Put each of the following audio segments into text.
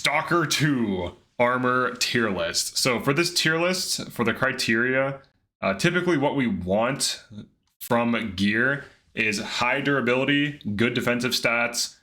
Stalker 2 armor tier list. So for this tier list, for the criteria, typically what we want from gear is high durability, good defensive stats,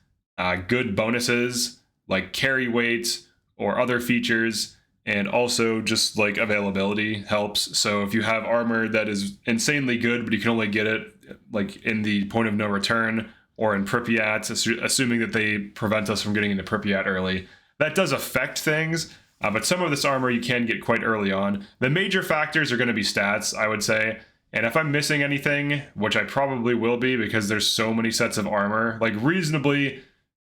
good bonuses like carry weight or other features, and also just like availability helps. So if you have armor that is insanely good, but you can only get it like in the point of no return or in Pripyat, assuming that they prevent us from getting into Pripyat early, that does affect things. But some of this armor you can get quite early on. The major factors are going to be stats, I would say. And if I'm missing anything, which I probably will be because there's so many sets of armor, like reasonably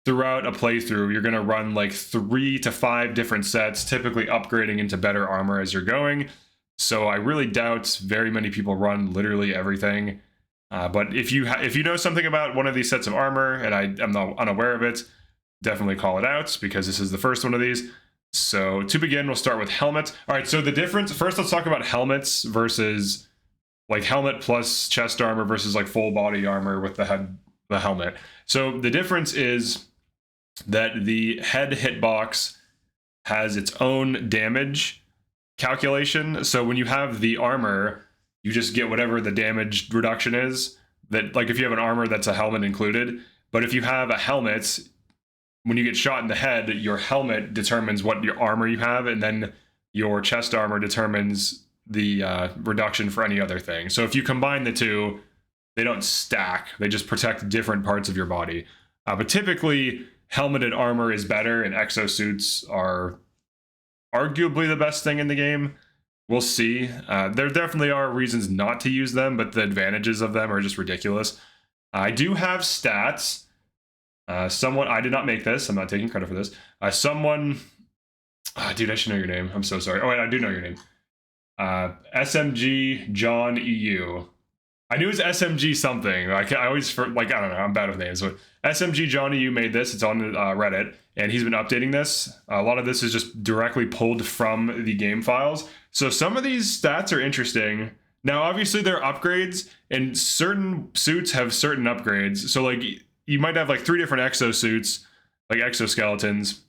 throughout a playthrough, you're going to run like 3 to 5 different sets, typically upgrading into better armor as you're going. So I really doubt very many people run literally everything. But if you know something about one of these sets of armor and I'm not unaware of it, definitely call it out because this is the first one of these. So to begin, we'll start with helmet. All right, so the difference, first let's talk about helmets versus like helmet plus chest armor versus like full body armor with the helmet. So the difference is that the head hitbox has its own damage calculation. So when you have the armor, you just get whatever the damage reduction is. That, like if you have an armor, that's a helmet included. But if you have a helmet, when you get shot in the head, your helmet determines what your armor you have, and then your chest armor determines the reduction for any other thing. So if you combine the two, they don't stack. They just protect different parts of your body. But typically, helmeted armor is better, and exosuits are arguably the best thing in the game. We'll see. There definitely are reasons not to use them, but the advantages of them are just ridiculous. I do have stats. Someone, I did not make this. I'm not taking credit for this. Dude, I should know your name. I'm so sorry. Oh, wait, I do know your name. SMG John EU. I knew it was SMG something. I always, I don't know. I'm bad with names. But SMG John EU made this. It's on Reddit, and he's been updating this. A lot of this is just directly pulled from the game files. So some of these stats are interesting. Now, obviously, they're upgrades, and certain suits have certain upgrades. So, like, you might have like 3 different exosuits, like exoskeletons,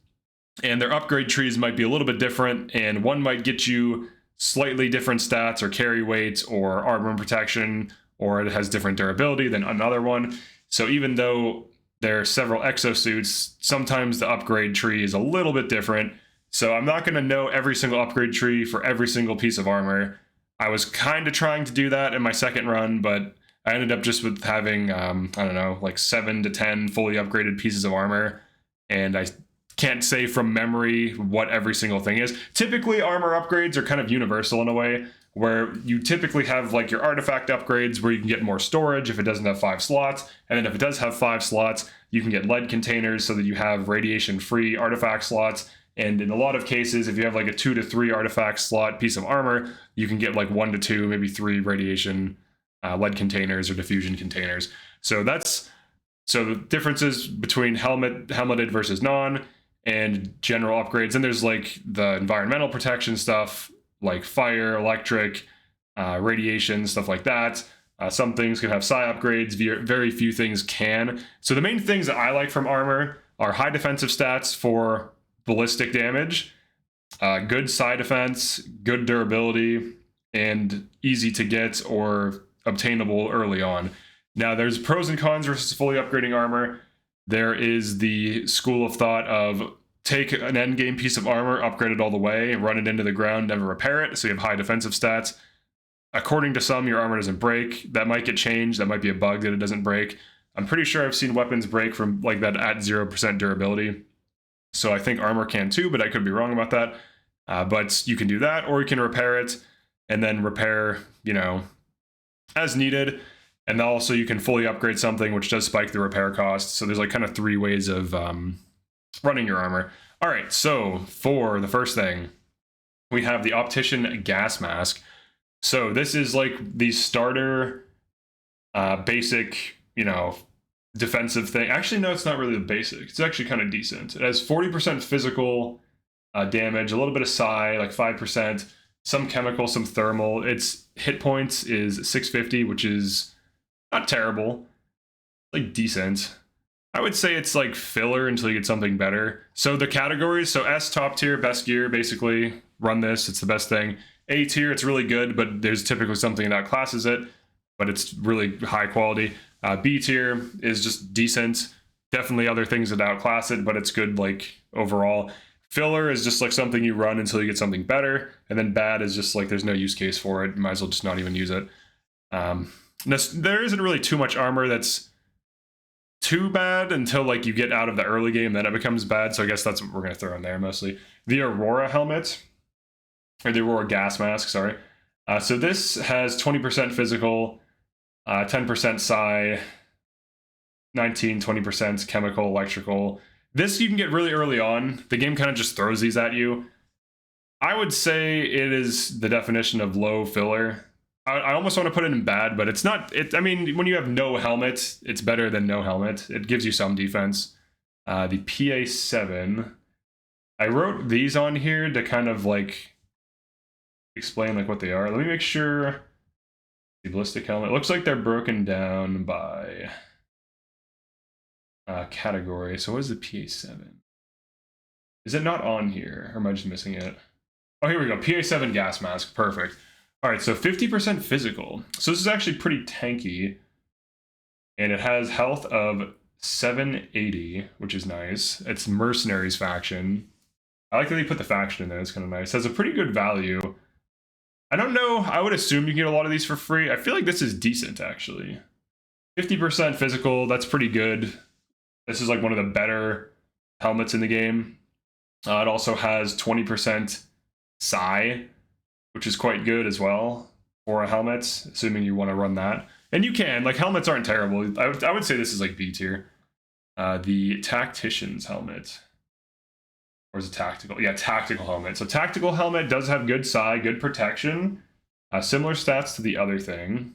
and their upgrade trees might be a little bit different, and one might get you slightly different stats or carry weight or armor and protection, or it has different durability than another one. So even though there are several exosuits, sometimes the upgrade tree is a little bit different. So I'm not going to know every single upgrade tree for every single piece of armor. I was kind of trying to do that in my second run, but I ended up just with having, I don't know, like 7 to 10 fully upgraded pieces of armor. And I can't say from memory what every single thing is. Typically, armor upgrades are kind of universal in a way, where you typically have like your artifact upgrades where you can get more storage if it doesn't have 5 slots. And then if it does have 5 slots, you can get lead containers so that you have radiation-free artifact slots. And in a lot of cases, if you have like a 2 to 3 artifact slot piece of armor, you can get like 1 to 2, maybe 3 radiation lead containers or diffusion containers. So the differences between helmeted versus non, and general upgrades. And there's like the environmental protection stuff, like fire, electric, radiation, stuff like that. Some things can have psi upgrades, very few things can. So the main things that I like from armor are high defensive stats for ballistic damage, good psi defense, good durability, and easy to get or obtainable early on. Now there's pros and cons versus fully upgrading armor. There is the school of thought of take an endgame piece of armor, upgrade it all the way, run it into the ground, never repair it, so you have high defensive stats. According to some, your armor doesn't break. That might get changed. That might be a bug that it doesn't break. I'm pretty sure I've seen weapons break from like that at 0% durability. So I think armor can too, but I could be wrong about that. But you can do that, or you can repair it and then repair, as needed. And also you can fully upgrade something, which does spike the repair cost. So there's like kind of 3 ways of running your armor. All right, so for the first thing, we have the Optician Gas Mask. So this is like the starter basic, defensive thing. Actually, no, it's not really the basic. It's actually kind of decent. It has 40% physical damage, a little bit of psi, like 5%, some chemical, some thermal. Its hit points is 650, which is not terrible, like decent. I would say it's like filler until you get something better. So the categories, so S top tier, best gear, basically run this, it's the best thing. A tier, it's really good, but there's typically something that classes it, but it's really high quality. B tier is just decent. Definitely other things that outclass it, but it's good like overall. Filler is just like something you run until you get something better, and then bad is just like there's no use case for it. You might as well just not even use it. There isn't really too much armor that's too bad until like you get out of the early game, then it becomes bad. So I guess that's what we're gonna throw in there mostly. The Aurora helmet, or the Aurora gas mask, sorry. So this has 20% physical, 10% psi, 20% chemical, electrical. This you can get really early on. The game kind of just throws these at you. I would say it is the definition of low filler. I almost want to put it in bad, but it's not. I mean, when you have no helmet, it's better than no helmet. It gives you some defense. The PA7. I wrote these on here to kind of like explain like what they are. Let me make sure. The ballistic helmet. It looks like they're broken down by category. So what is the PA7? Is it not on here? Or am I just missing it? Oh, here we go. PA7 gas mask. Perfect. All right, so 50% physical. So this is actually pretty tanky. And it has health of 780, which is nice. It's Mercenaries faction. I like that they put the faction in there. It's kind of nice. It has a pretty good value. I don't know. I would assume you can get a lot of these for free. I feel like this is decent, actually. 50% physical. That's pretty good. This is like one of the better helmets in the game. It also has 20% psi, which is quite good as well for a helmet, assuming you want to run that. And you can. Like, helmets aren't terrible. I would say this is like B tier. The Tactician's helmet. Or is it tactical? Yeah, tactical helmet. So tactical helmet does have good psi, good protection. Similar stats to the other thing.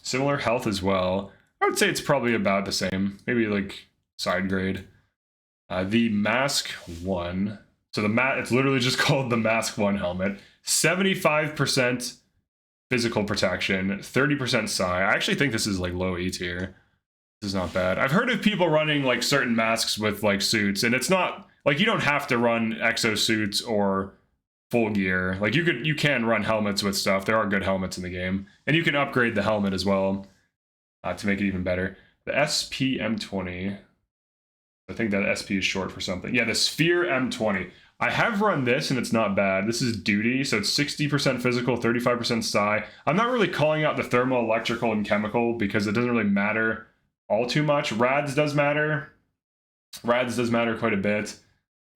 Similar health as well. I would say it's probably about the same. Maybe like side grade. The Mask 1. So it's literally just called the Mask 1 helmet. 75% physical protection, 30% psi. I actually think this is like low E tier. This is not bad. I've heard of people running like certain masks with like suits, and it's not like you don't have to run exosuits or full gear. Like you can run helmets with stuff. There are good helmets in the game, and you can upgrade the helmet as well to make it even better. The SP-M20. I think that SP is short for something. Yeah, the Sphere M20. I have run this, and it's not bad. This is duty, so it's 60% physical, 35% psi. I'm not really calling out the thermal, electrical, and chemical because it doesn't really matter all too much. Rads does matter. Rads does matter quite a bit.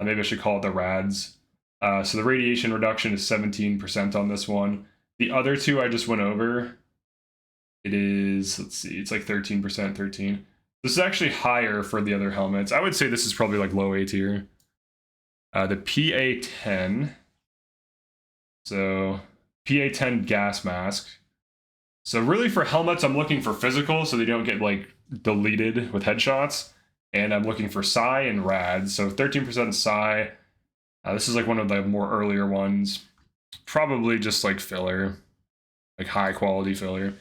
Maybe I should call it the rads. So the radiation reduction is 17% on this one. The other two I just went over. It is, let's see, it's like 13%, 13. This is actually higher for the other helmets. I would say this is probably like low A tier. The PA10. So PA10 gas mask. So really for helmets, I'm looking for physical so they don't get like deleted with headshots. And I'm looking for psi and rad. So 13% psi. This is like one of the more earlier ones. Probably just like filler. Like high quality filler.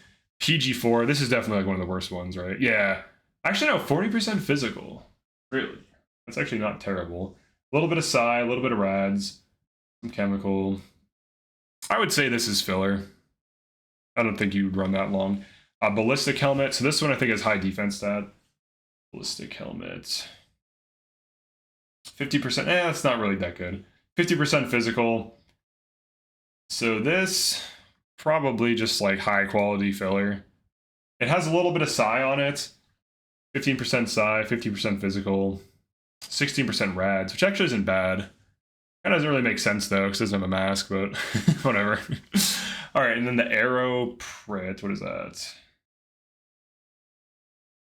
PG4. This is definitely like one of the worst ones, right? Yeah. Actually, no, 40% physical. Really? That's actually not terrible. A little bit of psi, a little bit of rads, some chemical. I would say this is filler. I don't think you'd run that long. Ballistic helmet. So this one I think has high defense stat. Ballistic helmet. 50%. That's not really that good. 50% physical. So this probably just like high quality filler. It has a little bit of psi on it. 15% psi, 50% physical, 16% rads, which actually isn't bad. Kind of doesn't really make sense though, because it doesn't have a mask, but whatever. All right, and then the Aero Prit, what is that?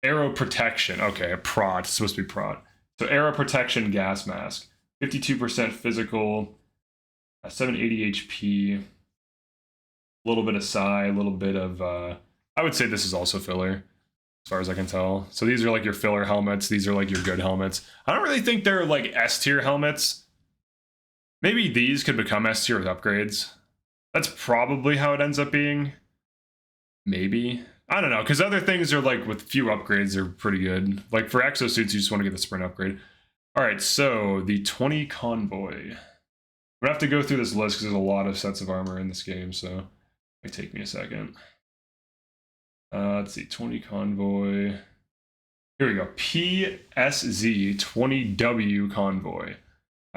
Aero Protection. Okay, a prot. It's supposed to be prot. So Aero Protection gas mask. 52% physical, 780 HP, a little bit of psi, a little bit of, I would say this is also filler, as far as I can tell. So these are like your filler helmets. These are like your good helmets. I don't really think they're like S tier helmets. Maybe these could become S tier with upgrades. That's probably how it ends up being. Maybe. I don't know, because other things are like with few upgrades are pretty good. Like for exosuits, you just want to get the sprint upgrade. All right, so the 20 convoy. We have to go through this list because there's a lot of sets of armor in this game, so it might take me a second. Let's see, 20 convoy. Here we go. PSZ 20W convoy.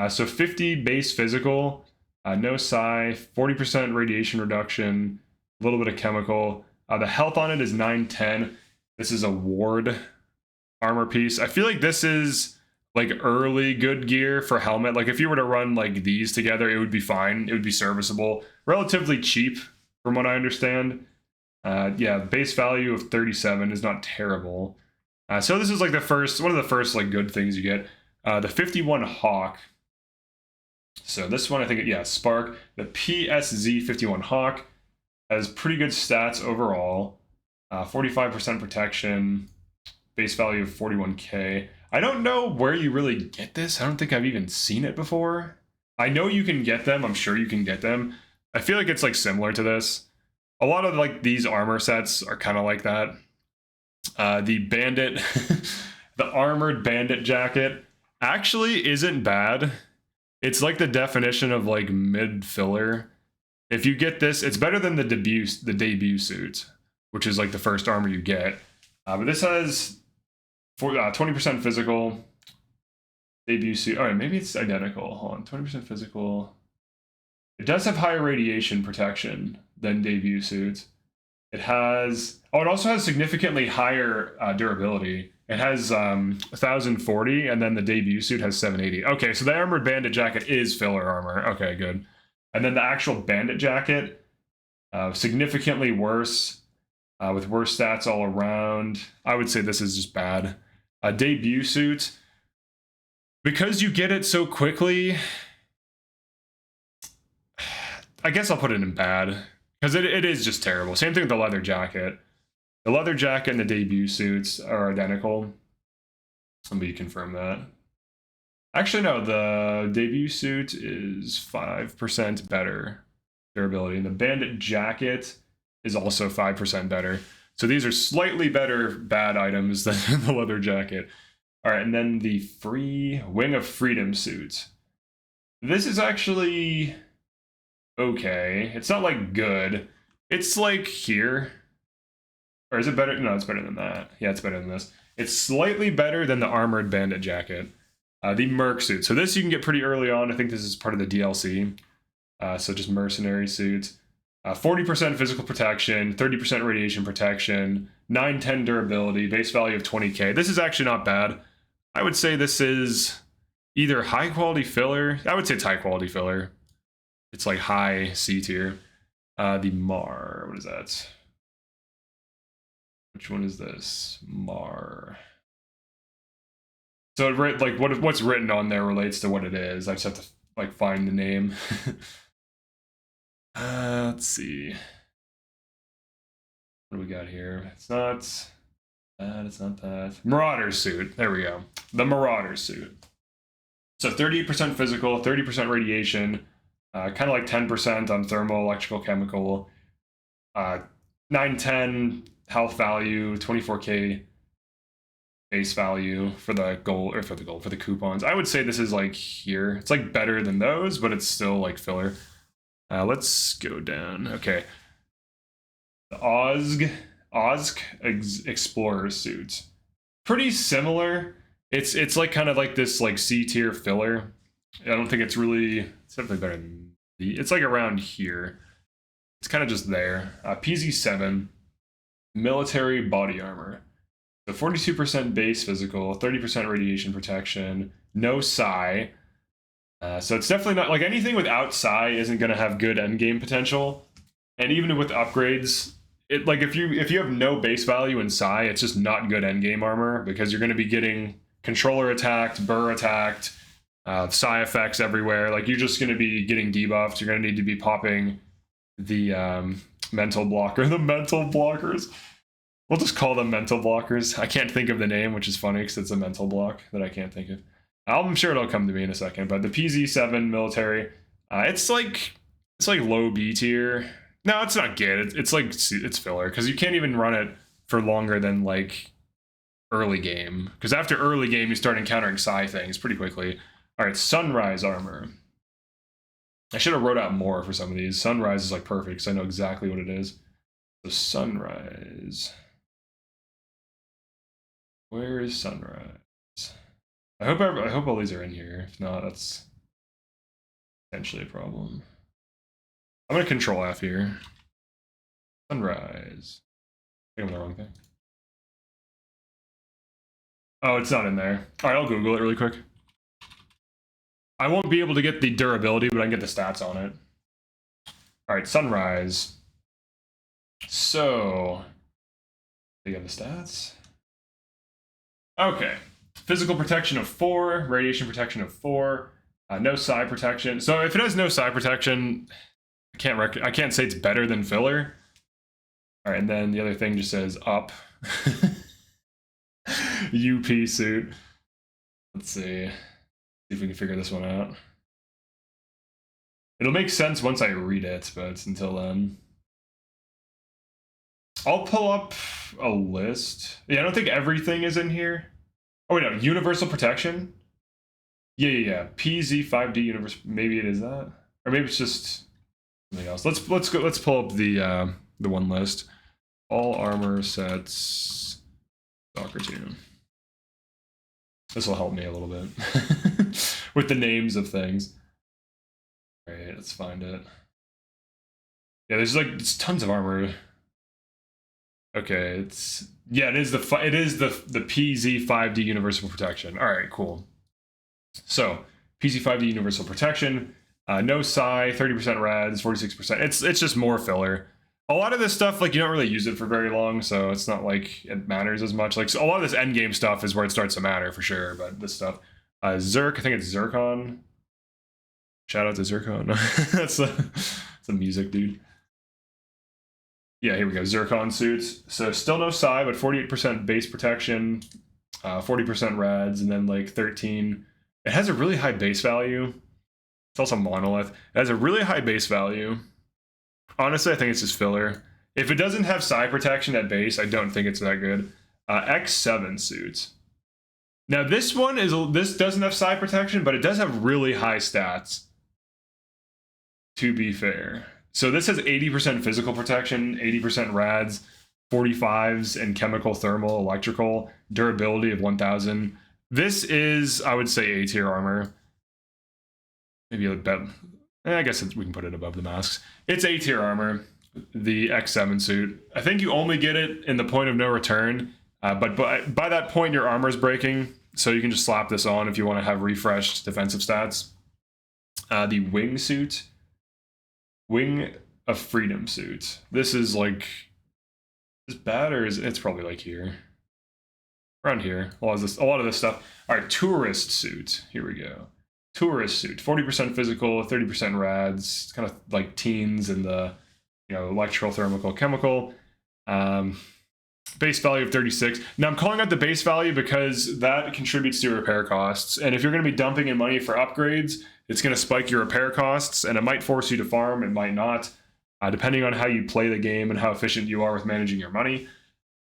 So 50 base physical, no psi, 40% radiation reduction, a little bit of chemical. The health on it is 910. This is a ward armor piece. I feel like this is like early good gear for helmet. Like if you were to run like these together, it would be fine. It would be serviceable. Relatively cheap from what I understand. Yeah, base value of 37 is not terrible. So this is like one of the first like good things you get. The 51 Hawk. So this one, I think, yeah, Spark. The PSZ 51 Hawk has pretty good stats overall. 45% protection, base value of 41k. I don't know where you really get this. I don't think I've even seen it before. I know you can get them. I'm sure you can get them. I feel like it's like similar to this. A lot of like these armor sets are kind of like that. The bandit, the armored bandit jacket actually isn't bad. It's like the definition of like mid filler. If you get this, it's better than the debut suit, which is like the first armor you get. But this has 20% physical. Debut suit. All right, maybe it's identical. Hold on, 20% physical. It does have higher radiation protection than debut suits. It has. Oh, it also has significantly higher durability. It has 1040, and then the debut suit has 780. Okay, so the armored bandit jacket is filler armor. Okay, good. And then the actual bandit jacket, significantly worse, with worse stats all around. I would say this is just bad. Debut suit, because you get it so quickly, I guess I'll put it in bad, because it is just terrible. Same thing with the leather jacket. The leather jacket and the debut suits are identical. Let me confirm that. Actually, no, the debut suit is 5% better durability, and the bandit jacket is also 5% better. So these are slightly better bad items than the leather jacket. All right, and then the free Wing of Freedom suit. This is actually okay. It's not like good. It's like here. Or is it better? No, it's better than that. Yeah, it's better than this. It's slightly better than the armored bandit jacket. The merc suit. So this you can get pretty early on. I think this is part of the DLC. So just mercenary suit. 40% physical protection, 30% radiation protection, 910 durability, base value of 20k. This is actually not bad. I would say this is either high quality filler. I would say it's high quality filler. It's like high C tier. The Mar, what is that? Which one is this? Mar. So it, like what's written on there relates to what it is. I just have to like find the name. Let's see. What do we got here? It's not that. It's not that. Marauder suit. There we go. The Marauder suit. So 38% physical, 30% radiation, kind of like 10% on thermal, electrical, chemical. 910 health value, 24k base value for the gold, or for the coupons. I would say this is like here. It's like better than those, but it's still like filler. Let's go down. Okay. The OSK Explorer suit. Pretty similar. It's like kind of like this like C tier filler. I don't think it's definitely better than it's like around here. It's kind of just there. PZ7 military body armor. So 42% base physical, 30% radiation protection, no psi. So it's definitely not like anything without psi isn't going to have good endgame potential. And even with upgrades, it like if you have no base value in psi, it's just not good endgame armor because you're going to be getting controller attacked, burr attacked, psi effects everywhere. Like you're just going to be getting debuffed. You're going to need to be popping the mental blocker, the mental blockers. We'll just call them mental blockers. I can't think of the name, which is funny because it's a mental block that I can't think of. I'm sure it'll come to me in a second, but the PZ7 military, it's like low B tier. No, it's not good. It's like, it's filler, because you can't even run it for longer than, like, early game. Because after early game, you start encountering psi things pretty quickly. All right, sunrise armor. I should have wrote out more for some of these. Sunrise is, like, perfect, because I know exactly what it is. So sunrise. Where is sunrise? I hope all these are in here. If not, that's potentially a problem. I'm gonna control F here. Sunrise. I think I'm on the wrong thing. Oh, it's not in there. All right, I'll Google it really quick. I won't be able to get the durability, but I can get the stats on it. All right, sunrise. So, do you have the stats? Okay. Physical protection of 4, radiation protection of 4, no psi protection. So if it has no psi protection, I can't say it's better than filler. All right, and then the other thing just says up. UP suit. Let's see if we can figure this one out. It'll make sense once I read it, but until then. I'll pull up a list. Yeah, I don't think everything is in here. Oh, wait, no. Universal protection? Yeah. PZ5D universal. Maybe it is that? Or maybe it's just something else. Let's pull up the one list. All armor sets STALKER 2. This will help me a little bit with the names of things. All right, let's find it. Yeah, there's like tons of armor. Okay, it is the PZ5D universal protection. All right, cool. So PZ5D universal protection, no psi, 30% rads, 46%. It's just more filler. A lot of this stuff, like, you don't really use it for very long, so it's not like it matters as much. Like, so a lot of this end game stuff is where it starts to matter for sure. But this stuff, Zerk, I think it's Zircon. Shout out to Zircon. that's a music dude. Yeah, here we go. Zircon suits. So still no psi, but 48% base protection, 40% rads, and then like 13. It has a really high base value. It's also monolith. It has a really high base value. Honestly, I think it's just filler. If it doesn't have psi protection at base, I don't think it's that good. X7 suits. Now this doesn't have psi protection, but it does have really high stats. To be fair. So this has 80% physical protection, 80% rads, 45s and chemical, thermal, electrical, durability of 1000. This is, I would say, A tier armor. Maybe a bit. I guess we can put it above the masks. It's A tier armor, the X7 suit. I think you only get it in the point of no return, but by that point your armor is breaking, so you can just slap this on if you want to have refreshed defensive stats. The wing suit. Wing of Freedom suit. This is like, is bad, or is it's probably like here, around here. A lot of this stuff. All right, tourist suit. Here we go. Tourist suit. 40% physical, 30% rads. It's kind of like teens and the electrical, thermal, chemical. Base value of 36. Now I'm calling out the base value because that contributes to repair costs. And if you're going to be dumping in money for upgrades, it's going to spike your repair costs, and it might force you to farm, it might not, depending on how you play the game and how efficient you are with managing your money.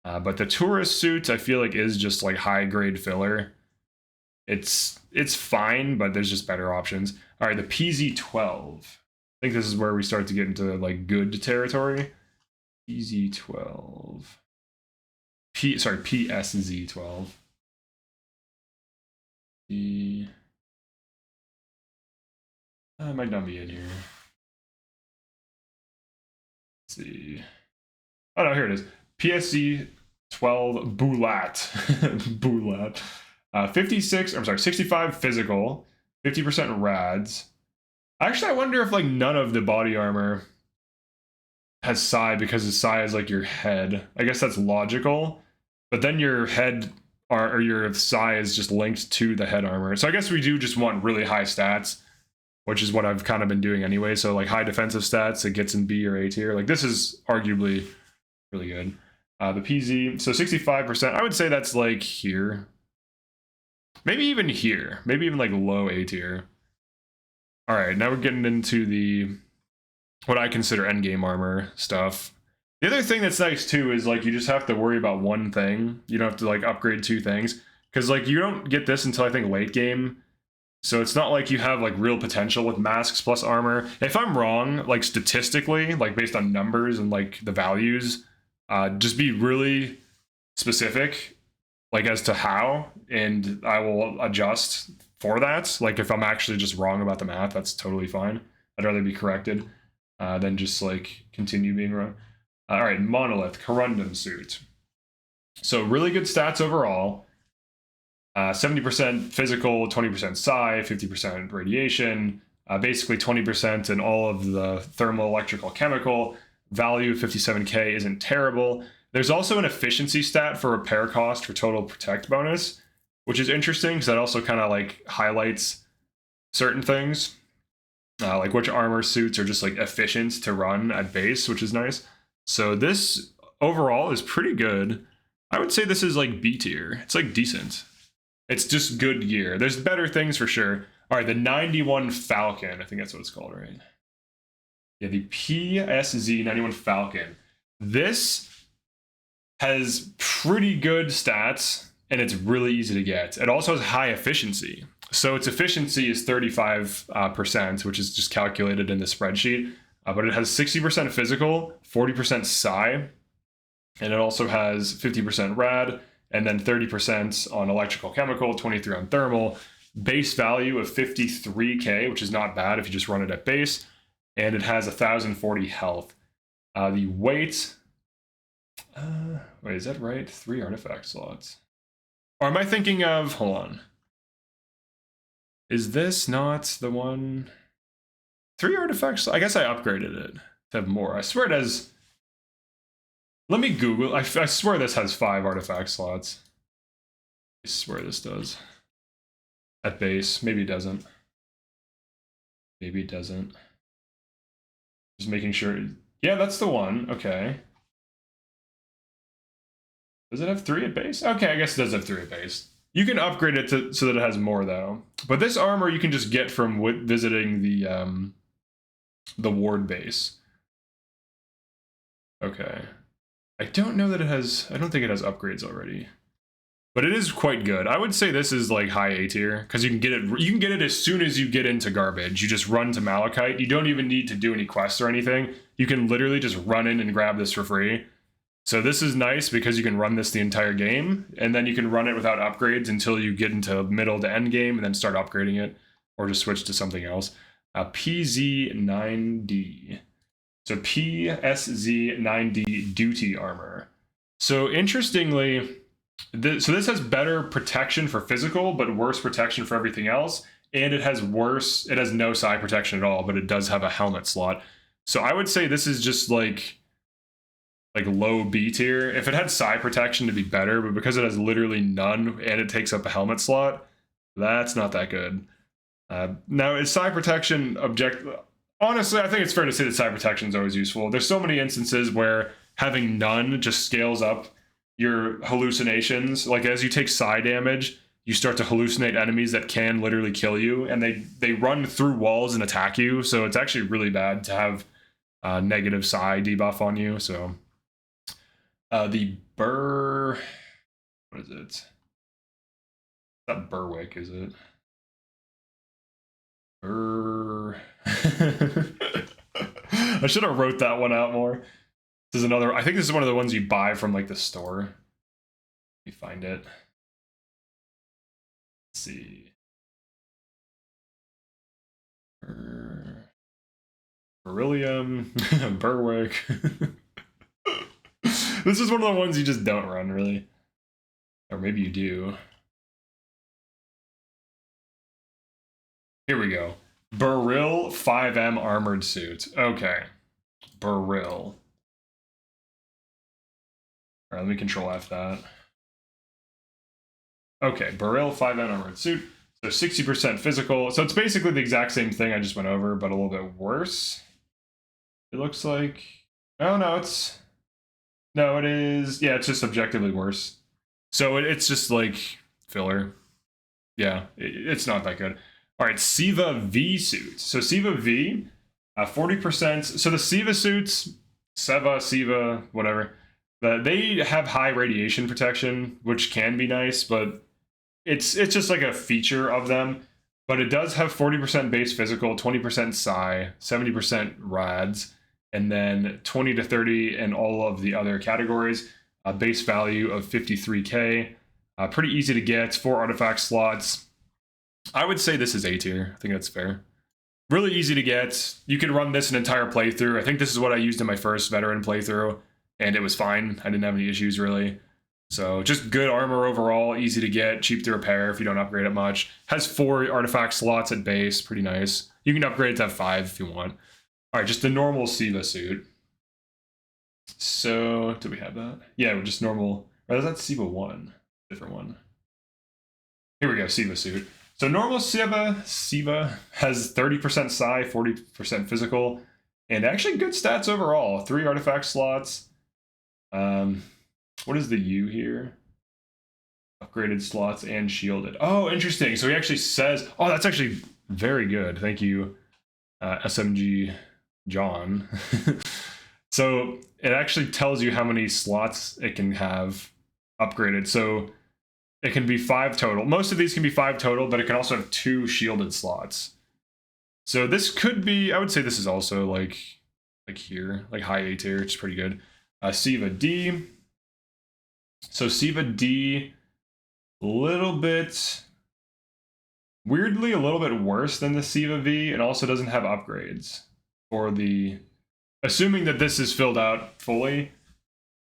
But the tourist suit, I feel like, is just like high grade filler. It's fine, but there's just better options. All right, the PZ12. I think this is where we start to get into like good territory. PZ12. PSZ12. It might not be in here. Let's see. Oh no, here it is. PSZ12 Boulat. Boulat. 65 physical, 50% rads. Actually, I wonder if like none of the body armor has psi, because the psi is like your head. I guess that's logical, but then your head or your psi is just linked to the head armor. So I guess we do just want really high stats, which is what I've kind of been doing anyway. So like high defensive stats, it gets in B or A tier. Like this is arguably really good. The PZ, so 65%, I would say that's like here. Maybe even here. Maybe even like low A tier. All right, now we're getting into the what I consider endgame armor stuff. The other thing that's nice too is like you just have to worry about one thing. You don't have to like upgrade two things because like you don't get this until I think late game. So it's not like you have like real potential with masks plus armor. If I'm wrong, like statistically, like based on numbers and like the values, just be really specific, like as to how, and I will adjust for that. Like if I'm actually just wrong about the math, that's totally fine. I'd rather be corrected than just like continue being wrong. All right, Monolith, Corundum suit. So really good stats overall. 70% physical, 20% psi, 50% radiation, basically 20% in all of the thermal, electrical, chemical. Value of 57k isn't terrible. There's also an efficiency stat for repair cost for total protect bonus, which is interesting because that also kind of like highlights certain things, like which armor suits are just like efficient to run at base, which is nice. So this overall is pretty good. I would say this is like B tier. It's like decent. It's just good gear. There's better things for sure. All right, the 91 Falcon. I think that's what it's called, right? Yeah, the PSZ 91 Falcon. This has pretty good stats, and it's really easy to get. It also has high efficiency. So its efficiency is 35%, which is just calculated in the spreadsheet. But it has 60% physical, 40% psi, and it also has 50% rad, and then 30% on electrical chemical, 23 on thermal. Base value of 53k, which is not bad if you just run it at base, and it has 1040 health. The weight, wait, is that right? 3 artifact slots. Or am I thinking of, hold on. Is this not the one? 3 artifacts? I guess I upgraded it to have more. I swear it has. Let me Google. I swear this has 5 artifact slots. I swear this does. At base. Maybe it doesn't. Maybe it doesn't. Just making sure. Yeah, that's the one. Okay. Does it have 3 at base? Okay, I guess it does have 3 at base. You can upgrade it so that it has more, though. But this armor you can just get from visiting the ward base. Okay. I don't know that it has. I don't think it has upgrades already, but it is quite good. I would say this is like high A tier because you can get it. You can get it as soon as you get into garbage. You just run to Malachite. You don't even need to do any quests or anything. You can literally just run in and grab this for free. So this is nice because you can run this the entire game, and then you can run it without upgrades until you get into middle to end game, and then start upgrading it, or just switch to something else. PZ9D. So PSZ9D duty armor. So interestingly, so this has better protection for physical, but worse protection for everything else. And it has no psi protection at all, but it does have a helmet slot. So I would say this is just like low B tier. If it had psi protection, it'd be better, but because it has literally none and it takes up a helmet slot, that's not that good. Now, is psi protection honestly, I think it's fair to say that psi protection is always useful. There's so many instances where having none just scales up your hallucinations. Like as you take psi damage, you start to hallucinate enemies that can literally kill you, and they run through walls and attack you. So it's actually really bad to have negative psi debuff on you. So the what is it? It's not Berwick, is it? I should have wrote that one out more. This is another. I think this is one of the ones you buy from like the store. Let me find it. Let's see. Beryllium, Berwick. This is one of the ones you just don't run, really. Or maybe you do. Here we go. Beryl 5M armored suit. Okay. Beryl. All right, let me control F that. Okay, Beryl 5M armored suit. So 60% physical. So it's basically the exact same thing I just went over, but a little bit worse. It looks like. Oh, no, it's. No, it is. Yeah, it's just objectively worse. So it's just like filler. Yeah, it's not that good. All right, Siva V suit. So Siva V 40%. So the SIVA suits, Seva, Siva, whatever, they have high radiation protection, which can be nice, but it's just like a feature of them. But it does have 40% base physical, 20% psi, 70% rads, and then 20 to 30 in all of the other categories. A base value of 53k. Pretty easy to get, 4 artifact slots. I would say this is A tier. I think that's fair. Really easy to get. You could run this an entire playthrough. I think this is what I used in my first veteran playthrough, and it was fine. I didn't have any issues really. So just good armor overall, easy to get, cheap to repair if you don't upgrade it much. Has 4 artifact slots at base, pretty nice. You can upgrade it to have 5 if you want. All right, just the normal Siva suit. So, do we have that? Yeah, just normal. Or is that Siva 1? Different one. Here we go, Siva suit. So normal Siva has 30% psi, 40% physical, and actually good stats overall. 3 artifact slots. What is the U here? Upgraded slots and shielded. Oh, interesting. So he actually says, oh, that's actually very good. Thank you, SMG John. So it actually tells you how many slots it can have upgraded. So it can be 5 total. Most of these can be 5 total, but it can also have 2 shielded slots. So this could be, I would say this is also like here, like high A tier, it's pretty good. Siva D. So Siva D, weirdly a little bit worse than the Siva V, and also doesn't have upgrades for the, assuming that this is filled out fully.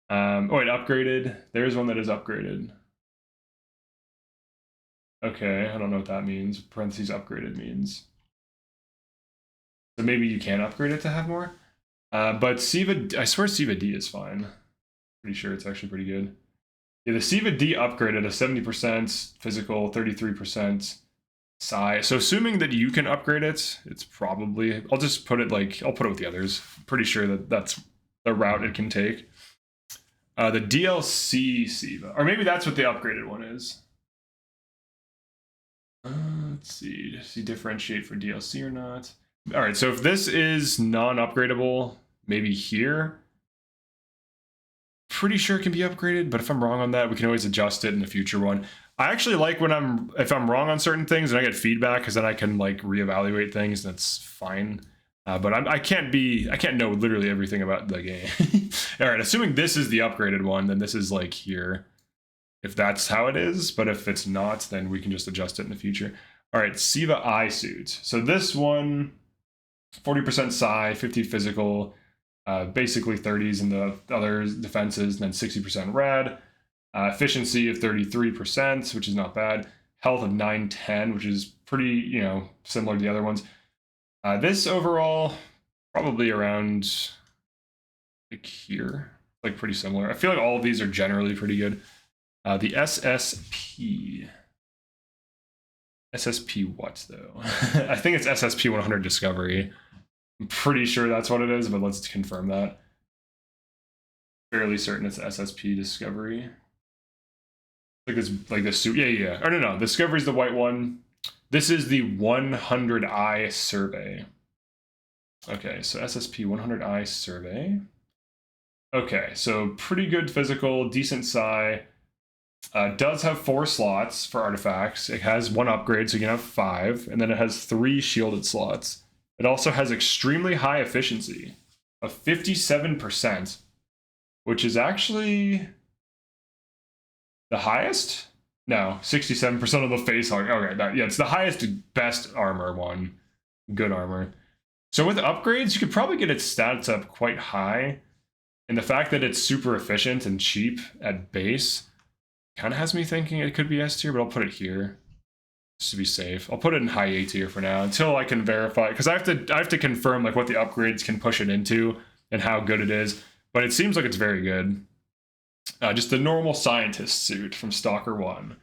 Oh wait, upgraded. There's one that is upgraded. Okay, I don't know what that means. Parentheses upgraded means. So maybe you can upgrade it to have more. But Siva, I swear Siva D is fine. Pretty sure it's actually pretty good. Yeah, the Siva D upgraded a 70% physical, 33% psi. So assuming that you can upgrade it, it's probably, I'll just put it like, I'll put it with the others. Pretty sure that that's the route it can take. The DLC Siva, or maybe that's what the upgraded one is. Let's see, does he differentiate for DLC or not? All right, so if this is non-upgradable, maybe here, pretty sure it can be upgraded, but if I'm wrong on that, we can always adjust it in the future one. I actually like when if I'm wrong on certain things and I get feedback, because then I can like reevaluate things, and that's fine. But I can't know literally everything about the game. All right, assuming this is the upgraded one, then this is like here, if that's how it is. But if it's not, then we can just adjust it in the future. All right, Siva I suit. So this one, 40% psi, 50 physical, basically 30s in the other defenses, and then 60% rad. Efficiency of 33%, which is not bad. Health of 910, which is pretty, similar to the other ones. This overall, probably around like here, like pretty similar. I feel like all of these are generally pretty good. The SSP. SSP what, though? I think it's SSP 100 Discovery. I'm pretty sure that's what it is, but let's confirm that. Fairly certain it's SSP Discovery. Like this suit. Yeah. Or no. Discovery's the white one. This is the 100i survey. Okay, so SSP 100i survey. Okay, so pretty good physical, decent psi. Does have 4 slots for artifacts. It has 1 upgrade, so you can have 5, and then it has 3 shielded slots. It also has extremely high efficiency of 57%, which is actually the highest? No, 67% of the face armor. Okay, yeah, it's the highest best armor one. Good armor. So with upgrades, you could probably get its stats up quite high. And the fact that it's super efficient and cheap at base kind of has me thinking it could be S tier, but I'll put it here just to be safe. I'll put it in high A tier for now until I can verify, because I have to confirm like what the upgrades can push it into and how good it is. But it seems like it's very good. Just the normal scientist suit from STALKER 1,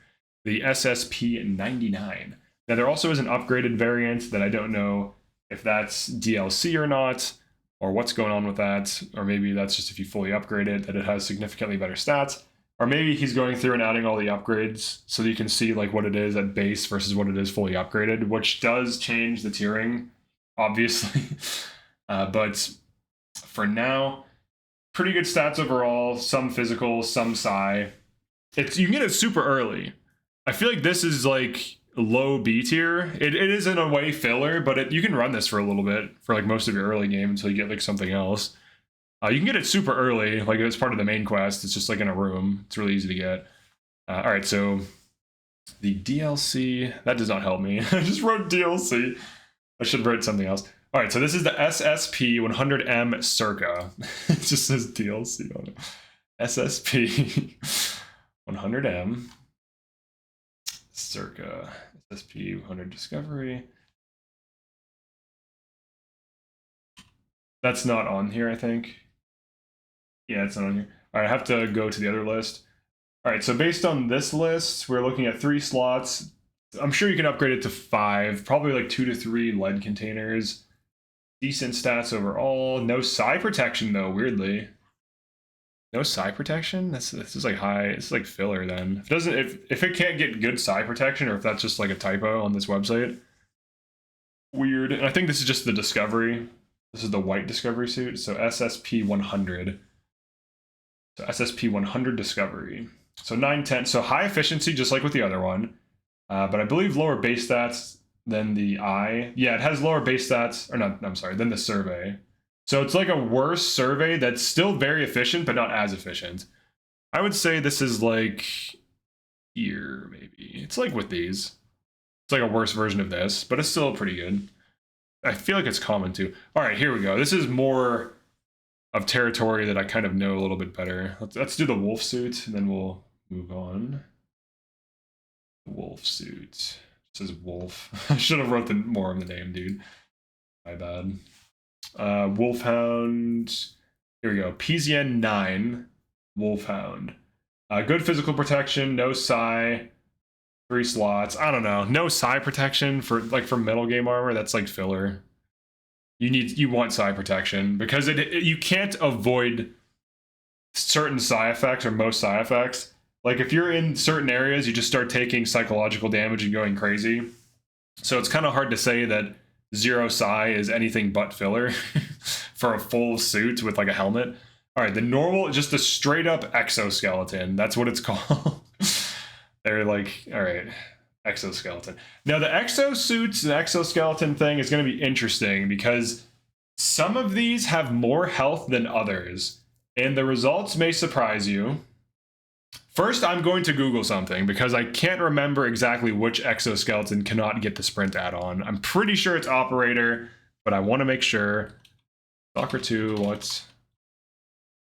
the SSP-99. Now there also is an upgraded variant that I don't know if that's DLC or not, or what's going on with that, or maybe that's just if you fully upgrade it, that it has significantly better stats. Or maybe he's going through and adding all the upgrades so that you can see like what it is at base versus what it is fully upgraded, which does change the tiering, obviously. But for now, pretty good stats overall. Some physical, some psi. You can get it super early. I feel like this is like low B tier. It is in a way filler, but you can run this for a little bit for like most of your early game until you get like something else. You can get it super early, like it's part of the main quest. It's just like in a room. It's really easy to get. All right, so the DLC, that does not help me. I just wrote DLC. I should write something else. All right, so this is the SSP 100M ST.A.L.K.E.R. It just says DLC on it. SSP 100M ST.A.L.K.E.R. SSP 100 Discovery. That's not on here, I think. Yeah, it's not on here. All right, I have to go to the other list. All right, so based on this list, we're looking at 3 slots. I'm sure you can upgrade it to 5, probably like 2 to 3 lead containers. Decent stats overall. No psi protection though, weirdly. No psi protection? This is like high. It's like filler then. If it can't get good psi protection, or if that's just like a typo on this website. Weird. And I think this is just the discovery. This is the white discovery suit. So SSP 100. So SSP 100 discovery. So 910. So high efficiency, just like with the other one. But I believe lower base stats than the eye. Yeah, it has lower base stats, or not, I'm sorry, than the survey. So it's like a worse survey that's still very efficient, but not as efficient. I would say this is like here, maybe. It's like with these. It's like a worse version of this, but it's still pretty good. I feel like it's common too. All right, here we go. This is more of territory that I kind of know a little bit better. Let's do the wolf suit, and then we'll move on. Wolf suit. It says wolf. I should have wrote more of the name, dude. My bad. Wolfhound. Here we go. PZN 9 Wolfhound. Good physical protection, no psi, 3 slots. I don't know. No psi protection for middle game armor. That's like filler. You want psi protection because you can't avoid certain psi effects or most psi effects. Like if you're in certain areas, you just start taking psychological damage and going crazy. So it's kind of hard to say that 0 psi is anything but filler for a full suit with like a helmet. All right, the normal, just a straight up exoskeleton. That's what it's called. They're like, all right, exoskeleton. Now the exosuits and exoskeleton thing is going to be interesting because some of these have more health than others, and the results may surprise you. First, I'm going to Google something because I can't remember exactly which exoskeleton cannot get the sprint add-on. I'm pretty sure it's operator, but I want to make sure. STALKER 2,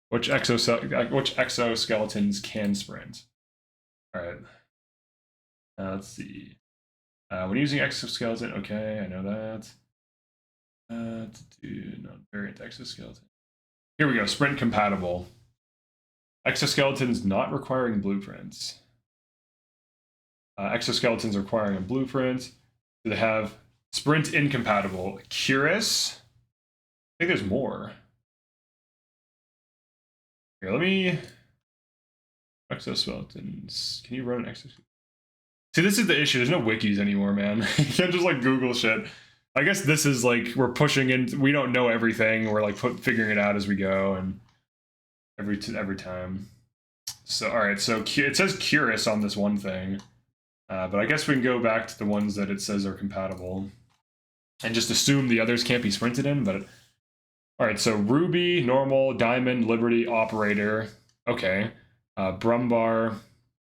which exoskeletons can sprint? All right. Let's see. When using exoskeleton, okay, I know that. Non-variant exoskeleton. Here we go. Sprint compatible. Exoskeletons not requiring blueprints. Exoskeletons requiring a blueprint. Do they have sprint incompatible? Curious? I think there's more. Here, let me... Exoskeletons. Can you run an exoskeleton? See, this is the issue. There's no wikis anymore, man. You can't just like Google shit. I guess this is like, we're pushing in, we don't know everything. We're like figuring it out as we go, and every time. So, all right, so it says curious on this one thing, but I guess we can go back to the ones that it says are compatible and just assume the others can't be sprinted in, but all right, so Ruby, normal, Diamond, Liberty, Operator, okay. Brumbar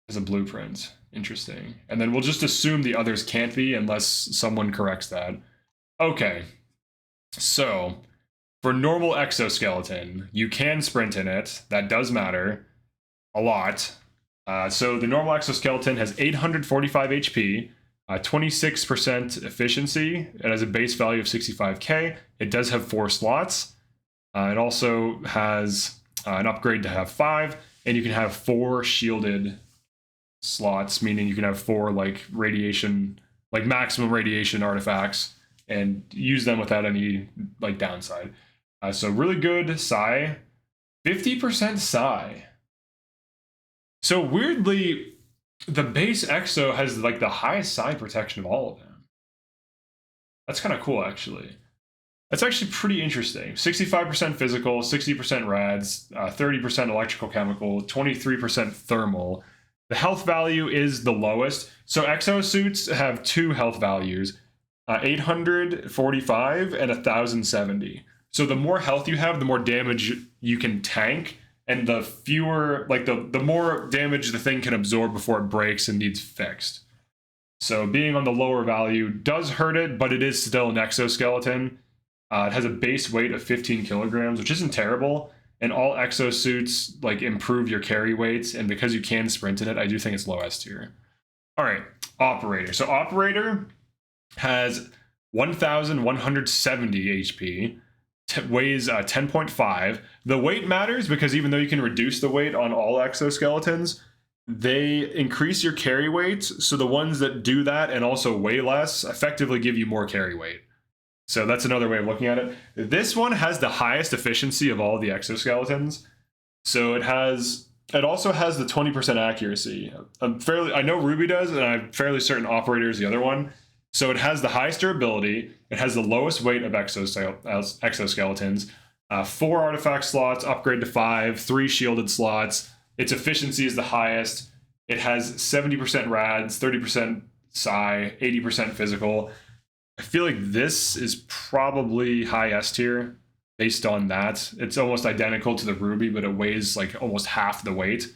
is a blueprint, interesting. And then we'll just assume the others can't be unless someone corrects that. Okay, so for normal exoskeleton, you can sprint in it. That does matter a lot. So the normal exoskeleton has 845 HP, 26% efficiency. It has a base value of 65k. It does have 4 slots. It also has an upgrade to have 5, and you can have 4 shielded slots, meaning you can have 4 like radiation, like maximum radiation artifacts, and use them without any like downside. So really good psi, 50% psi. So weirdly, the base exo has like the highest psi protection of all of them. That's kind of cool, actually. That's actually pretty interesting. 65% physical, 60% rads, 30% electrical chemical, 23% thermal. The health value is the lowest. So exosuits have two health values, 845 and 1070. So the more health you have, the more damage you can tank, and the fewer, like the more damage the thing can absorb before it breaks and needs fixed. So being on the lower value does hurt it, but it is still an exoskeleton. It has a base weight of 15 kilograms, which isn't terrible. And all exosuits like improve your carry weights, and because you can sprint in it, I do think it's low S tier. All right, operator. So operator has 1,170 HP, weighs 10.5. The weight matters because even though you can reduce the weight on all exoskeletons, they increase your carry weights. So the ones that do that and also weigh less effectively give you more carry weight. So that's another way of looking at it. This one has the highest efficiency of all the exoskeletons. So it also has the 20% accuracy. I know Ruby does, and I'm fairly certain Operator is the other one. So it has the highest durability. It has the lowest weight of exoskeletons. 4 artifact slots, upgrade to 5, 3 shielded slots. Its efficiency is the highest. It has 70% rads, 30% psi, 80% physical. I feel like this is probably high S tier based on that. It's almost identical to the Ruby, but it weighs like almost half the weight.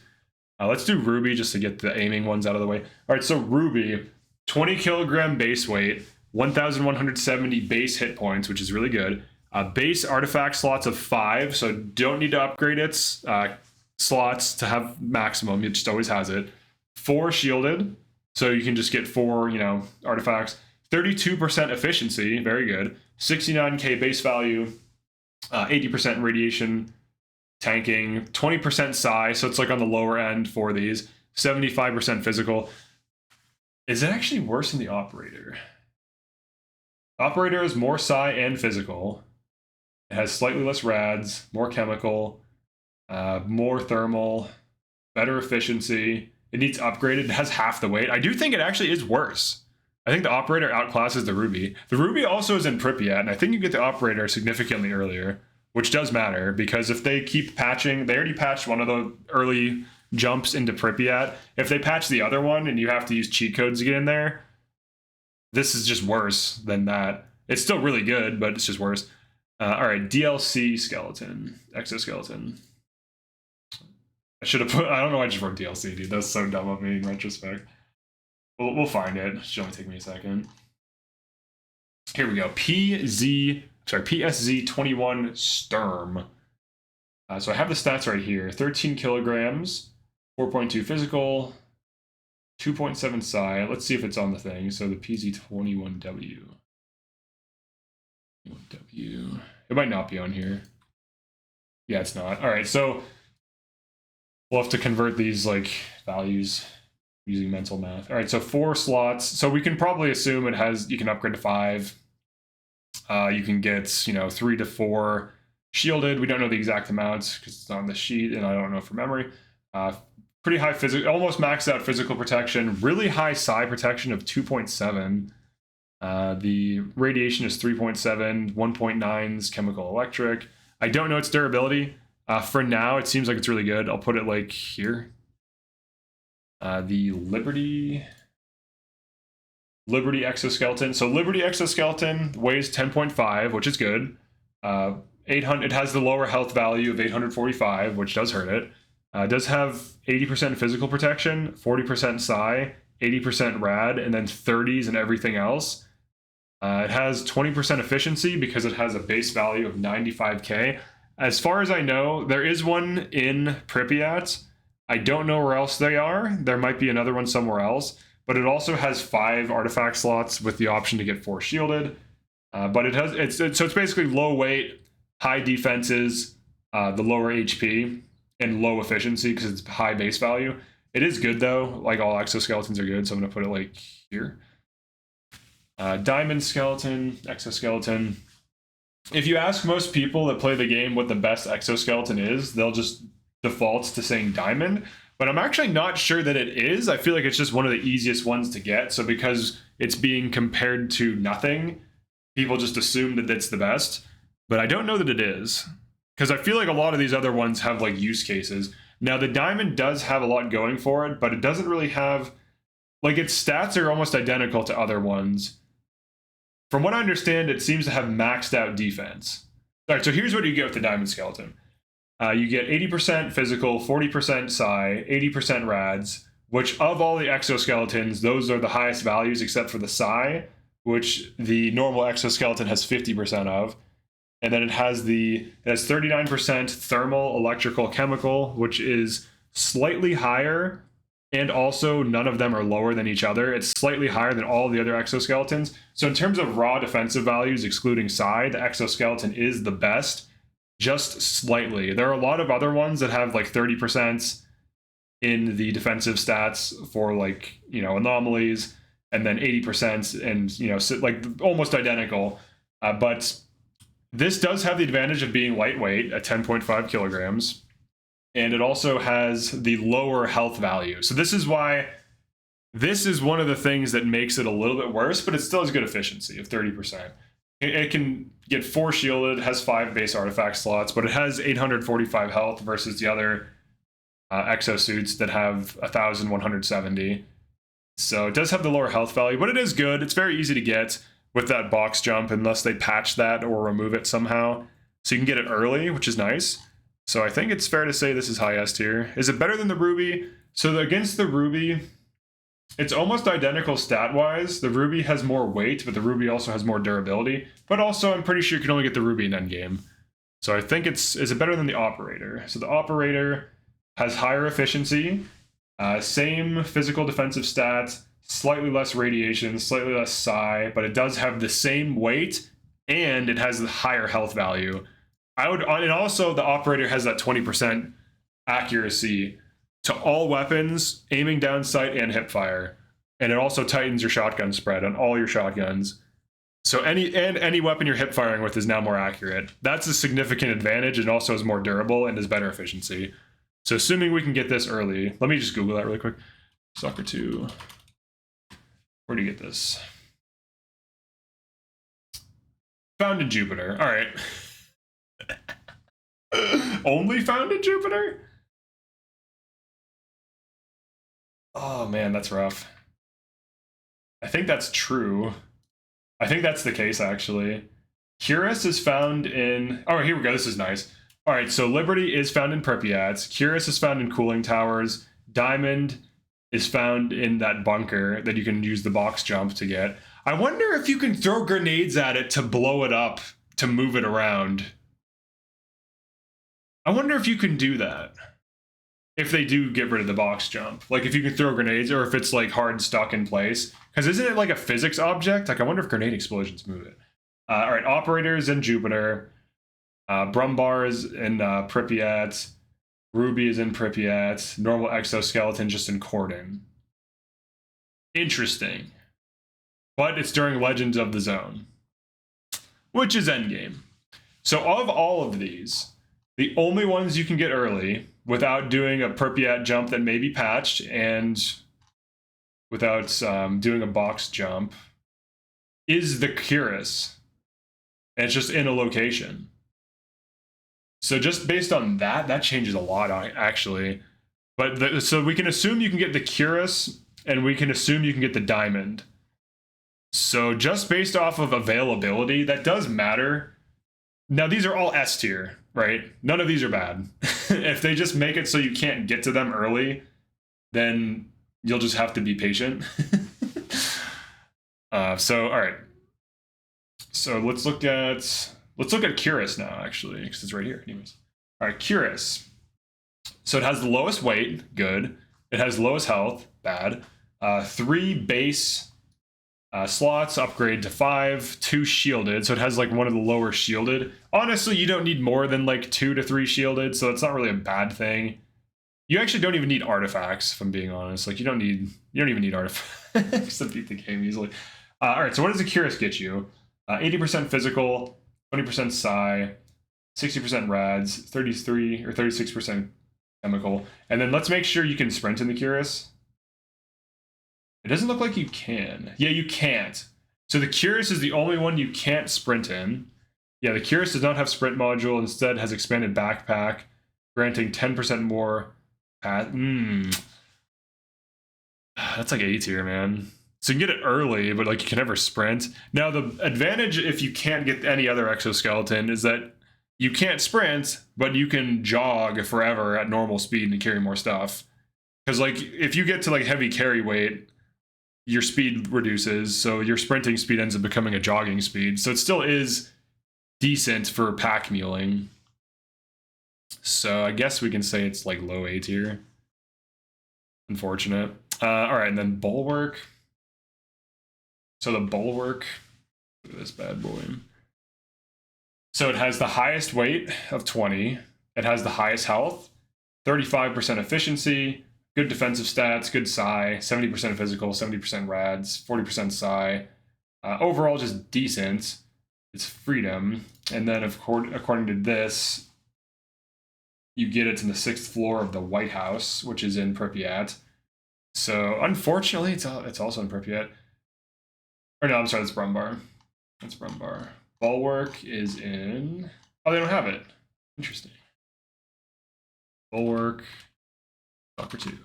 Let's do Ruby just to get the aiming ones out of the way. All right, so Ruby, 20 kilogram base weight, 1,170 base hit points, which is really good. Base artifact slots of 5, so don't need to upgrade its slots to have maximum. It just always has it. 4 shielded, so you can just get 4, artifacts. 32% efficiency, very good. 69k base value, 80% radiation tanking, 20% psi, so it's like on the lower end for these. 75% physical. Is it actually worse than the operator? Operator is more psi and physical. It has slightly less rads, more chemical, more thermal, better efficiency. It needs upgraded. It has half the weight. I do think it actually is worse. I think the operator outclasses the Ruby. The Ruby also is in Pripyat, and I think you get the operator significantly earlier, which does matter because if they keep patching, they already patched one of the early jumps into Pripyat. If they patch the other one and you have to use cheat codes to get in there, this is just worse than that. It's still really good, but it's just worse. All right, DLC skeleton, exoskeleton. I should have put, I don't know why I just wrote DLC, dude. That's so dumb of me in retrospect. We'll find it. It should only take me a second. Here we go. PSZ21 Sturm. So I have the stats right here. 13 kilograms, 4.2 physical, 2.7 psi. Let's see if it's on the thing. So the PZ21W. It might not be on here. Yeah, it's not. All right, so we'll have to convert these like values using mental math. All right, so 4 slots. So we can probably assume it has, you can upgrade to 5. You can get, 3 to 4 shielded. We don't know the exact amounts because it's on the sheet and I don't know from memory. Pretty high physical, almost maxed out physical protection, really high psi protection of 2.7. The radiation is 3.7, 1.9's chemical electric. I don't know its durability. For now, it seems like it's really good. I'll put it like here. The Liberty exoskeleton. So Liberty exoskeleton weighs 10.5, which is good. 800. It has the lower health value of 845, which does hurt it. It does have 80% physical protection, 40% psi, 80% rad, and then 30s and everything else. It has 20% efficiency because it has a base value of 95k. As far as I know, there is one in Pripyat. I don't know where else they are. There might be another one somewhere else, but it also has 5 artifact slots with the option to get 4 shielded. But it's basically low weight, high defenses, the lower HP, and low efficiency because it's high base value. It is good though. Like all exoskeletons are good, so I'm gonna put it like here. Diamond skeleton, exoskeleton. If you ask most people that play the game what the best exoskeleton is, they'll just default to saying diamond. But I'm actually not sure that it is. I feel like it's just one of the easiest ones to get. So because it's being compared to nothing, people just assume that it's the best, but I don't know that it is. Because I feel like a lot of these other ones have like use cases. Now the diamond does have a lot going for it, but it doesn't really have, like, its stats are almost identical to other ones. From what I understand, it seems to have maxed out defense. All right, so here's what you get with the diamond skeleton. You get 80% physical, 40% psi, 80% rads, which of all the exoskeletons, those are the highest values except for the psi, which the normal exoskeleton has 50% of. And then it has 39% thermal, electrical, chemical, which is slightly higher, and also none of them are lower than each other. It's slightly higher than all the other exoskeletons. So in terms of raw defensive values, excluding psi, the exoskeleton is the best, just slightly. There are a lot of other ones that have like 30% in the defensive stats for, like, you know, anomalies, and then 80% and, you know, like almost identical. But this does have the advantage of being lightweight at 10.5 kilograms, and it also has the lower health value. So this is why this is one of the things that makes it a little bit worse, but it still has good efficiency of 30%. It can get 4 shielded, has 5 base artifact slots, but it has 845 health versus the other exosuits that have 1,170. So it does have the lower health value, but it is good. It's very easy to get with that box jump, unless they patch that or remove it somehow. So you can get it early, which is nice. So I think it's fair to say this is high S tier. Is it better than the Ruby? So against the Ruby, it's almost identical stat-wise. The Ruby has more weight, but the Ruby also has more durability. But also, I'm pretty sure you can only get the Ruby in endgame. So I think is it better than the Operator? So the Operator has higher efficiency, same physical defensive stats, slightly less radiation, slightly less psi, but it does have the same weight, and it has the higher health value. And also the Operator has that 20% accuracy to all weapons, aiming down sight and hip fire. And it also tightens your shotgun spread on all your shotguns. So any weapon you're hip firing with is now more accurate. That's a significant advantage, and also is more durable and is better efficiency. So assuming we can get this early, let me just Google that really quick. STALKER 2. Where do you get this? Found in Jupiter. All right. Only found in Jupiter? Oh man, that's rough. I think that's true. I think that's the case, actually. Cuirass is found in... Oh, here we go. This is nice. All right, so Liberty is found in Pripyat. Cuirass is found in cooling towers. Diamond is found in that bunker that you can use the box jump to get. I wonder if you can throw grenades at it to blow it up, to move it around. I wonder if you can do that. If they do get rid of the box jump. Like, if you can throw grenades, or if it's, like, hard stuck in place. Because isn't it, like, a physics object? Like, I wonder if grenade explosions move it. All right, Operators in Jupiter. Brumbar is in Pripyat. Ruby is in Pripyat. Normal exoskeleton just in Cordon. Interesting. But it's during Legends of the Zone, which is endgame. So of all of these, the only ones you can get early without doing a Pripyat jump that may be patched, and without doing a box jump, is the Cuirass. And it's just in a location. So just based on that, that changes a lot, actually. But so we can assume you can get the Cuirass, and we can assume you can get the Diamond. So just based off of availability, that does matter. Now, these are all S tier, right? None of these are bad. If they just make it so you can't get to them early, then you'll just have to be patient. So, all right. So let's look at Cuirass now, actually, because it's right here. Anyways, all right, Cuirass. So it has the lowest weight, good. It has lowest health, bad. 3 base slots, upgrade to 5, 2 shielded, so it has like one of the lower shielded. Honestly, you don't need more than like 2 to 3 shielded, so it's not really a bad thing. You actually don't even need artifacts, if I'm being honest. Like, you don't even need artifacts to beat the game easily. All right, so what does the Cuirass get you? 80% physical, 20% psi, 60% rads, 33 or 36% chemical, and then let's make sure you can sprint in the Cuirass. It doesn't look like you can. Yeah, you can't. So the Curious is the only one you can't sprint in. Yeah, the Curious does not have sprint module. Instead, has expanded backpack, granting 10% more. That's like A tier, man. So you can get it early, but like you can never sprint. Now the advantage if you can't get any other exoskeleton is that you can't sprint, but you can jog forever at normal speed and carry more stuff. Because like if you get to like heavy carry weight, your speed reduces, so your sprinting speed ends up becoming a jogging speed. So it still is decent for pack muling. So I guess we can say it's like low A tier. Unfortunate. All right, and then Bulwark. So the Bulwark, look at this bad boy. So it has the highest weight of 20. It has the highest health, 35% efficiency, good defensive stats, good psi, 70% physical, 70% rads, 40% psi. Overall, just decent. It's freedom. And then, according to this, you get it to the 6th floor of the White House, which is in Pripyat. So, unfortunately, it's also in Pripyat. Or no, I'm sorry, that's Brumbar. That's Brumbar. Bulwark is in... Oh, they don't have it. Interesting. Bulwark. STALKER 2.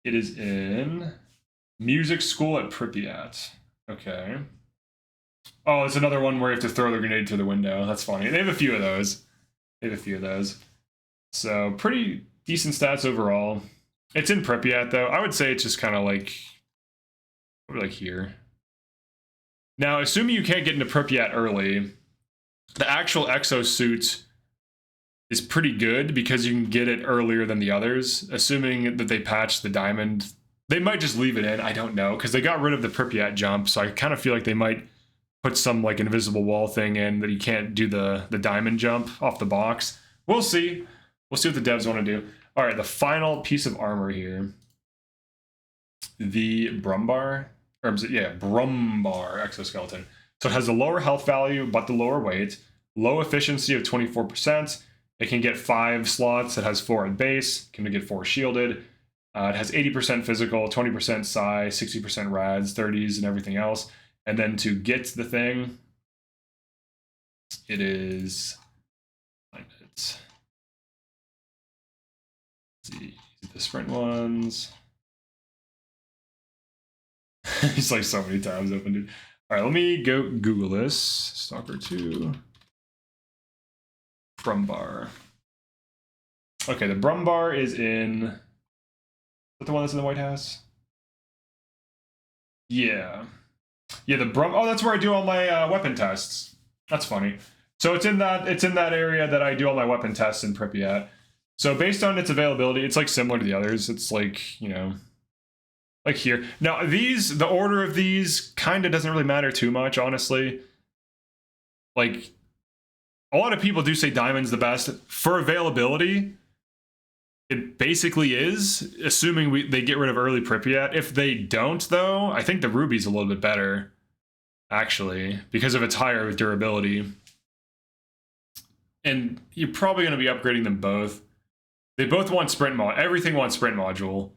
It is in Music School at Pripyat. Okay. Oh, it's another one where you have to throw the grenade through the window. That's funny. They have a few of those. So, pretty decent stats overall. It's in Pripyat, though. I would say it's just kind of like here. Now, assuming you can't get into Pripyat early, the actual exosuit is pretty good because you can get it earlier than the others. Assuming that they patch the diamond, they might just leave it in. I don't know, because they got rid of the Pripyat jump, so I kind of feel like they might put some like invisible wall thing in that you can't do the diamond jump off the box. We'll see. We'll see what the devs want to do. All right, the final piece of armor here. The Brumbar. Brumbar exoskeleton. So it has a lower health value, but the lower weight. Low efficiency of 24%. It can get 5 slots. It has 4 at base. Can get 4 shielded. It has 80% physical, 20% psi, 60% rads, 30s, and everything else. And then to get the thing, it is... Let's see, the sprint ones. He's like so many tabs open, dude. All right, let me go Google this. STALKER 2. Brumbar. Okay, the Brumbar is in... Is that the one that's in the White House? Yeah. Yeah, the Oh, that's where I do all my weapon tests. That's funny. So it's in that area that I do all my weapon tests in Pripyat. So based on its availability, it's like similar to the others. It's like, you know, like here. Now, the order of these kind of doesn't really matter too much, honestly. Like, a lot of people do say Diamond's the best. For availability, it basically is, assuming they get rid of early Pripyat. If they don't, though, I think the Ruby's a little bit better, actually, because of its higher durability. And you're probably going to be upgrading them both. They both want sprint mod. Everything wants sprint module.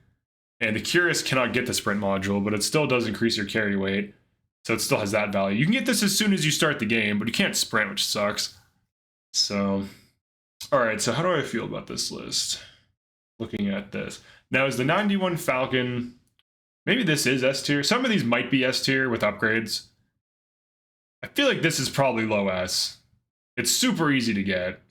And the Curious cannot get the sprint module, but it still does increase your carry weight. So it still has that value. You can get this as soon as you start the game, but you can't sprint, which sucks. So, all right, so how do I feel about this list? Looking at this. Now, is the 91 Falcon... Maybe this is S tier. Some of these might be S tier with upgrades. I feel like this is probably low S. It's super easy to get.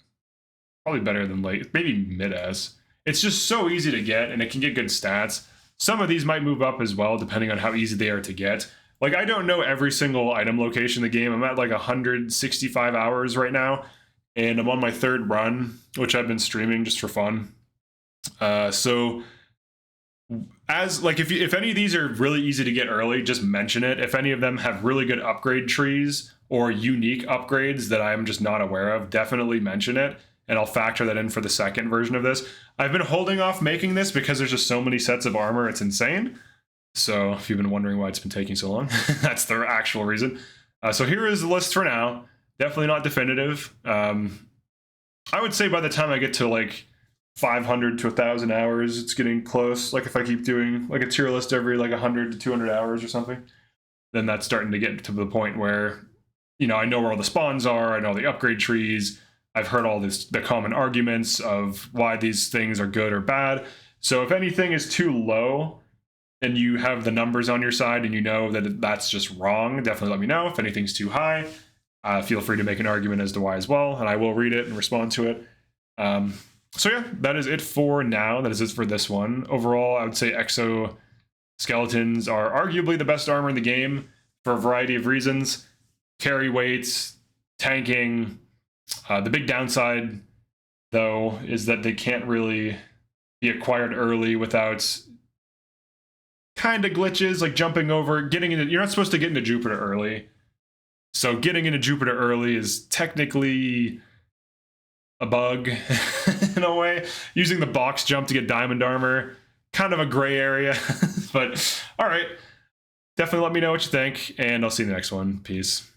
Probably better than like, maybe mid S. It's just so easy to get, and it can get good stats. Some of these might move up as well, depending on how easy they are to get. Like, I don't know every single item location in the game. I'm at like 165 hours right now, and I'm on my 3rd run, which I've been streaming just for fun. So, as like, if any of these are really easy to get early, just mention it. If any of them have really good upgrade trees or unique upgrades that I'm just not aware of, definitely mention it, and I'll factor that in for the second version of this. I've been holding off making this because there's just so many sets of armor, it's insane. So if you've been wondering why it's been taking so long, that's the actual reason. So here is the list for now. Definitely not definitive. I would say by the time I get to like 500 to 1,000 hours. It's getting close. Like if I keep doing like a tier list every like 100 to 200 hours or something, then that's starting to get to the point where, you know, I know where all the spawns are. I know the upgrade trees. I've heard all the common arguments of why these things are good or bad. So if anything is too low and you have the numbers on your side and you know that that's just wrong, definitely let me know. If anything's too high, feel free to make an argument as to why as well, and I will read it and respond to it. So yeah, that is it for now. That is it for this one. Overall, I would say exoskeletons are arguably the best armor in the game for a variety of reasons. Carry weights, tanking. The big downside, though, is that they can't really be acquired early without kind of glitches, like jumping over, getting into... You're not supposed to get into Jupiter early. So getting into Jupiter early is technically a bug in a way. Using the box jump to get diamond armor, kind of a gray area. But all right, definitely let me know what you think, and I'll see you in the next one. Peace.